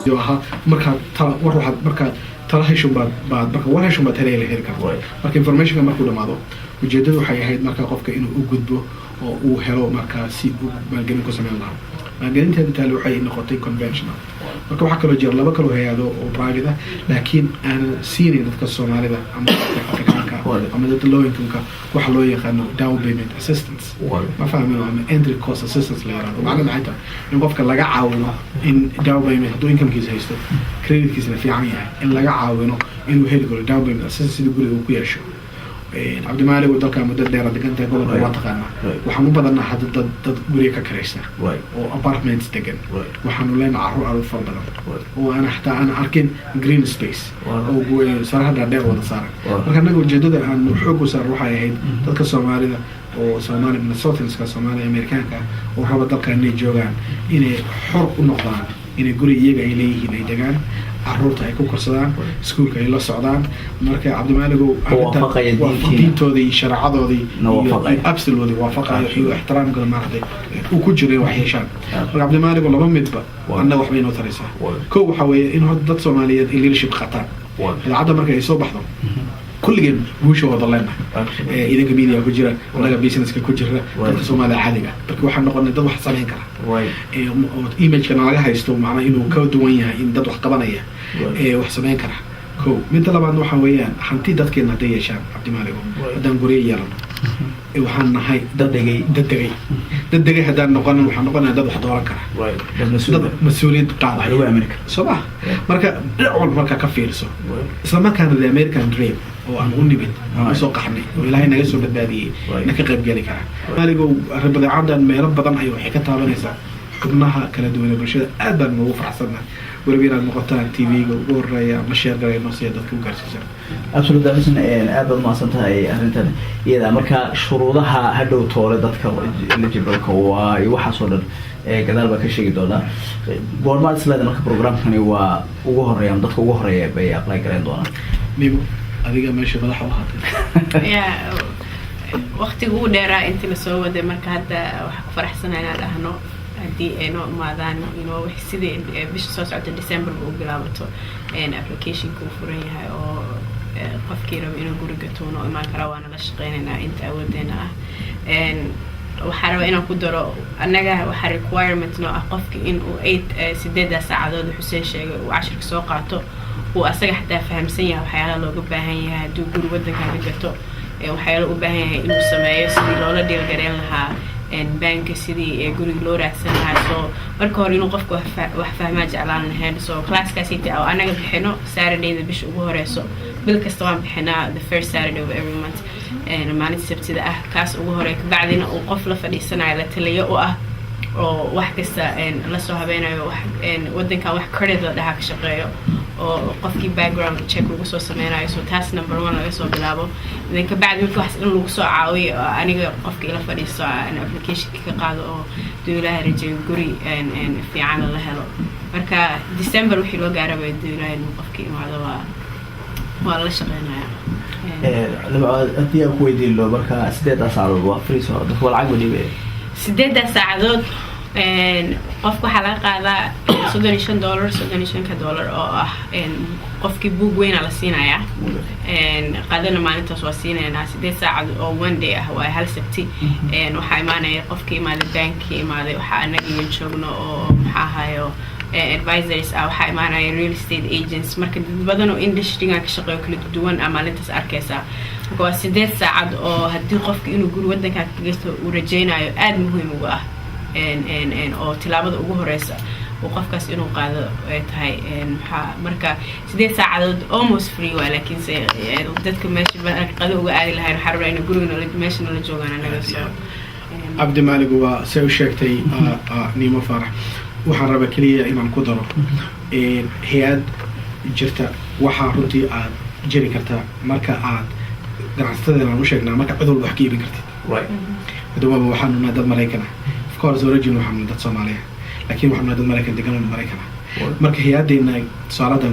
جواها مركا ترى واحد مركا ترى هيشون بعد مركا ولا هيشون بتهري له هيك مركا information كمان كله ماذا وجدده حي هيد مركا قفك إنه وجوده وهلو مركا سي مالجين كوسمين الله مالجين تهدي تلو حي إنه خطين conventional مركا وحكي له جير لبكر وهي هذا وبراجده لكن أنا سيري نتكسر مع هذا أما ده اللو يمكن كوحلو يخانو down payment assistance ما فاهمينه أما entry cost assistance اللي يراد ومعنى معيته إن قفك لقى عاونه إن down payment دو income كيس هيستو credit كيس في عميها إن لقى عاونه إنه هيد يقول down payment assistance يقول وكياشو عبد المالك ودك مدة ديرة دكان تقول الوطقنا وحنو بدنا حد ضد بريكا كريسة وأبارتمنتس دكان وحنو لين عروض فرضنا وأنا حتى أنا أركن جرين سبيس وصراحة ده دير وده صار لكن نقول جدود أن حقوق صار روحه يهيد ضد الصومالي ده وصومالي من السوثنس كصومالي أمريكان كا وهو ضد كان نيجوغان إنه حرق النقطان إنه يقول يجي إليه هنا يدكان عروضه ay ku korsadaan iskuulka ay la socdaan marka Cabdimaaligu diintoodii sharcadoodii absolutely waafaqayo iyo ixtiraamka maartay uu ku jiray wax yeeshaan marka Cabdimaaligu laba midba anna wax weyn oo taraysa koow waxa weeye in dad Soomaaliyeed leadership qataan hadda markay soo baxdo kulligeen guusha wada leenahay idinka media ku jira walaga businesska ku jira dadka Soomaaliya caadiga dadka waxaan noqonay dad wax sameyn kara image kana laga haysto macna inuu ka duwan yahay in dad wax qabanaya wax sameyn kara ko mid labaad waxa weeyaan hanti dadkeena haday yeeshaan Cabdimaaligu hadan guriga yeelano waxaan nahay dad degay hadaan noqonin waxaan noqonaa dad wax dooran kara mas'uuliyad qaadaya America sabah marka dhacol marka ka fiirso isla markaana the American dream oo aan u nimid soo qaxnay oo Ilaahay naga soo badbaadiyay inka qayb gali kara Cabdimaaligu rabadacadan meelo badan ayuu wax ka taabanaysaa xubnaha kala duwan bulshada aad baan ugu faraxsanahay ولبينا المقطع تي في وريا مشير قرية نصية دكتور كارسيسر. absolutely ده مثلا أبد ما صنتها أنت إذا مركا شروطها هدو طول دكتور اللي جبرك هو يوحصل كذا بكشي دولا. قرما تسلا مركا برنامج كان هو وجهريا دكتور وجهريا بيأقلي كرين دولا. ميمو هذيك ماشي فلاح وخاطر. يا وقت هو درا أنت لسوا ده مركا هذا فرح سنة أنا لهنو. دي إنه ماذا إنه وحسيد بيش صوت على ديسمبر بقولابته إن application كوفرية أو قفكيرة إنه جورجتونه ما كروانا لشقين إن أنت أودينا إن وحروا إنه قدروا أنجا وحر requirement إنه أقفك إنه 8 سدادة ساعات حسين شيء و10 ساعاته وأصلا حتى فهم سنة وحياة لو جبهها دو جورجتنا كان وحياة وبهها إنه سماية سدي لولا ديال جرين لها إن بنك سيدي يقولي لورا سنها سو مركوري نقفك وحفهمها جعلان هاد سو كلاس كاسيتي أو أنا قبل حنو Saturday ذا بيش أبوه سو بالكستوان بحنا the first Saturday of every month إن ما نتسبت ذا كاس أبوه ريك بعدين وقفل فدي سنة على تليه أو واحد كسا إن لسه هبينا واحد إن ودن كان واحد credit ده هاك شقيه أو قفكي background check وقصو سمينا يسو task number 1 لقصو بلابو إذن كبعد ممكن واحد إنه لقصو عاوي أنا قفكي إلى فريق سو إن application كقاعد أو دولا رجع جوري إن في عام الله هلا مركا ديسمبر وحلو قاربة دولا إنه قفكي هذا والله شغلنا يعني لما أنتي أقوي دي لو مركا سديت أسعار وفري سو ده هو العقد دي بيه سديت ساعات قفكو حلقة هذا $35 أو إن قفكي بوق وين على السيناء إن قدرنا ما نتوصل سيناء ناس دي ساعة أو one day هو هالسبتي إن وحيمانة قفكي مال البنك مال وحنا جينا شغلنا أو محاها advisors أو حيمانة real estate agents مركز بدنو industry عن كشغل كل دوان أمانة تسأل كيسا هو 6 ساعات أو هدي قفكي إنه جور ودك هتجلس ورجينا أد مهم وقاه إن أو تلابد أبوه رئيسة وقفكاس إنه قاعد هاي إن مركا 6 ساعات almost free ولكن ضدك ماشي قاعد هو قاعد لهاي الحرب إنه يقولون إنه ماشي إنه جوعان أنا بس عبد المالك هو سوي شيء نيمو فرح وحرب كلية إمام قدره هياد جرتا وحارتي جري كرتا مركا عاد قرأتنا وشجنا مركا عذر وحكي بكرتي دوما وحنا نادى ملاكنا of course origin وحنا نادى صوماليا لكن وحنا نادى ملاكنا دكان ملاكنا مركا هياد إن صارت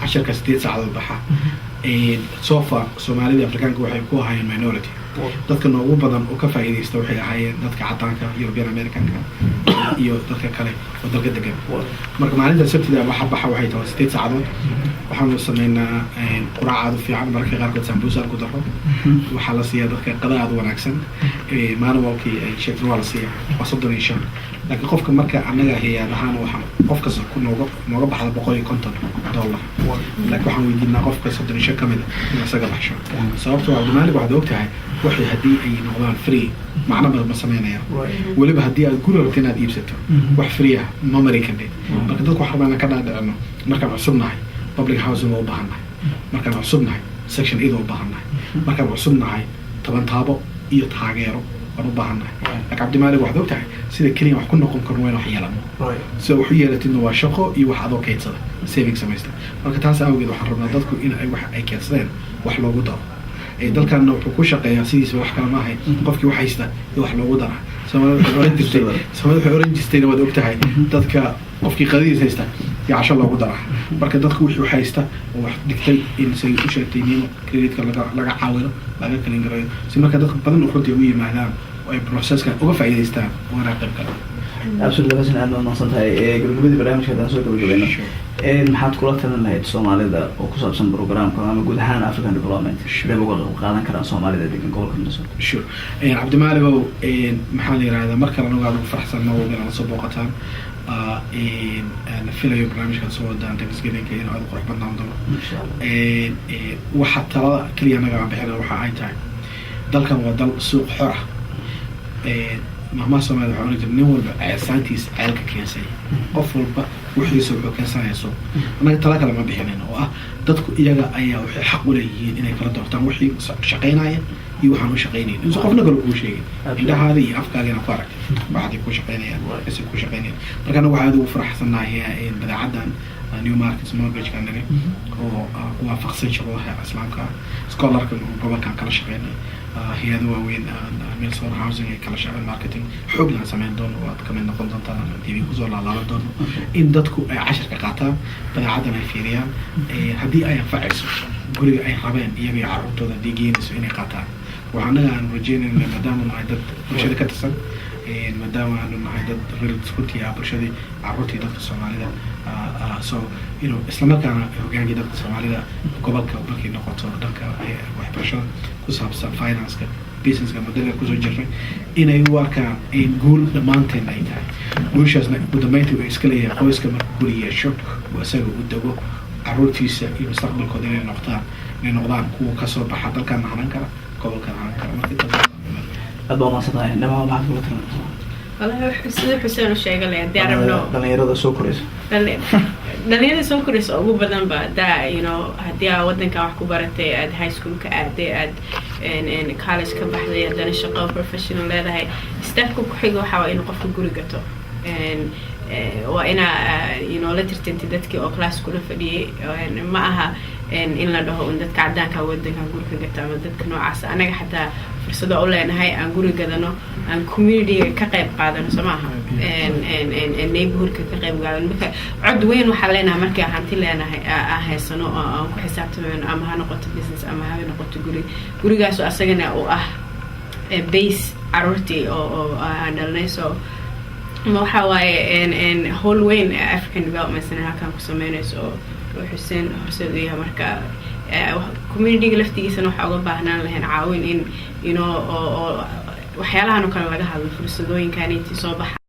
عشر كستيت ساعة الضحى صوفا صومالي أفريقيا كوحي كوها هاي minority dadka noogu badan oo ka faa'iidaysta waxay ahaayeen dadka cadaanka European Americanka iyo dadka kale oo dalka degan marka maalinta sabtida waxa waxay tahay 8 saacadood waxaanu sameynaa quraacad fiican marka qaarkood sambusa ku daro waxa la siiyaa dadka qadaad wanaagsan manualkii ay sheegtay waa la siiyaa $35 laakiin qofka marka anaga hay'adahan waxa qofka ku nooga baxda $150 laakiin waxaan weydiinaa qofka $35 kamid inuu isaga baxsho sababtoo ah Abdimaalig waxaad ogtahay waxay hadii ay noqdaan free macna ma sameynaya waliba hadii aad guri rabto inaad iibsato wax free ah ma mari kartid marka dadku waxa rabaan ka dhaadhacno marka cusubnahay public housing oo baahannahay marka cusubnahay section 8 oo baahannahay marka cusubnahay toban taabo iyo taageero oo baahannahay laakiin Abdimaalig waxaad ogtahay sida kaliya wax ku noqon karno wax yeelano soo wuxuu yeelatay waa shaqo iyo wax adoo kaydsada saving samaysta marka taas awgeed waxaan rabnaa dadku in ay wax ay kaydsadeen wax loogu daro dalkan wuxuu ku shaqeeyaa sidiisa wax kala ma ahayn qofkii wax haysta iyo wax loogu dara Soomaalida waxay oran jirtay wada ogtahay dadka qofkii qadiis haysta iyo casho loogu dara marka dadku wixii haysta oo wax digtay in say u sheegtayeen credit-ka laga caawino laga kalin gareeyo si marka dadku badan u xurtay u yimaadaan oo ay process-ka uga faa'iideystaan oo raaqib kale absolutely wasan aad ma santahay gurgurada barnaamijka aan soo gabagabayno maxaad kula talin lahayd Soomaalida oo ku saabsan programka ama guud ahaan African development sidee uga qaadan karaan Soomaalida degan gobolka Minnesota sure Abdimaalig maxaa la yiraahdaa marka la ugu faraxsanahay oo aan soo booqataan filayo barnaamijka soo wadaan Thanksgiving in aad qurux badnaan doono waxa talada kaliya naga bixina waxa ay tahay dalkan waa dal suuq xor ah مهما سمعت حوالي تنول سانتيس عيالك كيسي قفل بقى وحيس وحكي سايسو أنا تلاك لما بيحنين هو تدك إيجا أيه وحي حق وليين إنك فرد وقتان وحي شقيناين يوحنوا شقينين إنسو قفنا قالوا كل شيء إذا هذه أفكار لنا فارق بعد يكون شقينين بس يكون شقينين فكانوا وعدوا وفرح سنة هي بدأ عدن نيو ماركت مورجج كان لنا ووافق سنشروها أسلامك سكولر قبل كان كلا شقينين هي ذو وين ميلسون هاوزنج كلا شغل ماركتينج حقنا سمين دون وقت كمان نقول دون تي في كوزول على دون إن دتكو 10 قطعة بدا عدم الفيريان هدي أي فاعس قولي أي حبان يبي عروضه ذا ديجين سويني قطعة وعنا نرجين إن مدام معدد شركة السن مدام إنه معدد ريل سكوتي برشدي عروضي دكتور سومالي so you know إسلام كان يعني دكتور سومالي قبل كي نقطة دكتور واحد برشة كوسابس finance business كموديل كوزو جرفين إن أيوة كان إن قول دمانتين أيتها قولش أصلا ودمانتي وإسكالية قويس كمان قولي يشوف وأسأله ودقو عروتيس المستقبل كودين نقدان كو كسر بحد كان هنكر قبل كان هنكر ما كنت أبغى ما صدقني إنما ما حد والله حسين الشيء قال لي دارم نو دلنيرada soo koraysa دلنيرada soo koraysa ugu badan ba da you know hadii aad wadanka wax ku baratay aad high school ka aaday aad in college ka baxday aad shaqo professional leedahay stepka ku xiga waxa waa in qofku guri gato waa ina you know la tirtantay dadkii oo class kula fadhiyay ma aha in la dhaho in dadka cadaanka wadanka guri ka gata ama dadka noocaas anaga xataa fursado u leenahay aan guri gadano aan community ka qayb qaadano samaha neighborhood ka qayb qaadano marka cod weyn waxa leenahay markii hanti leenahay haysano aan ku xisaabtameyno ama ha noqoto business ama ha noqoto gurigaas oo asagana oo ah base arorti oo aan dhalnayso waxa waaye whole weyn African development center halkan ku sameynayso Hussein horseedaya marka community laftigiisana waxa uga baahnaan lahayn caawin in you know waxyaalahan kale laga hadlo fursadooyinkan intii soo baxa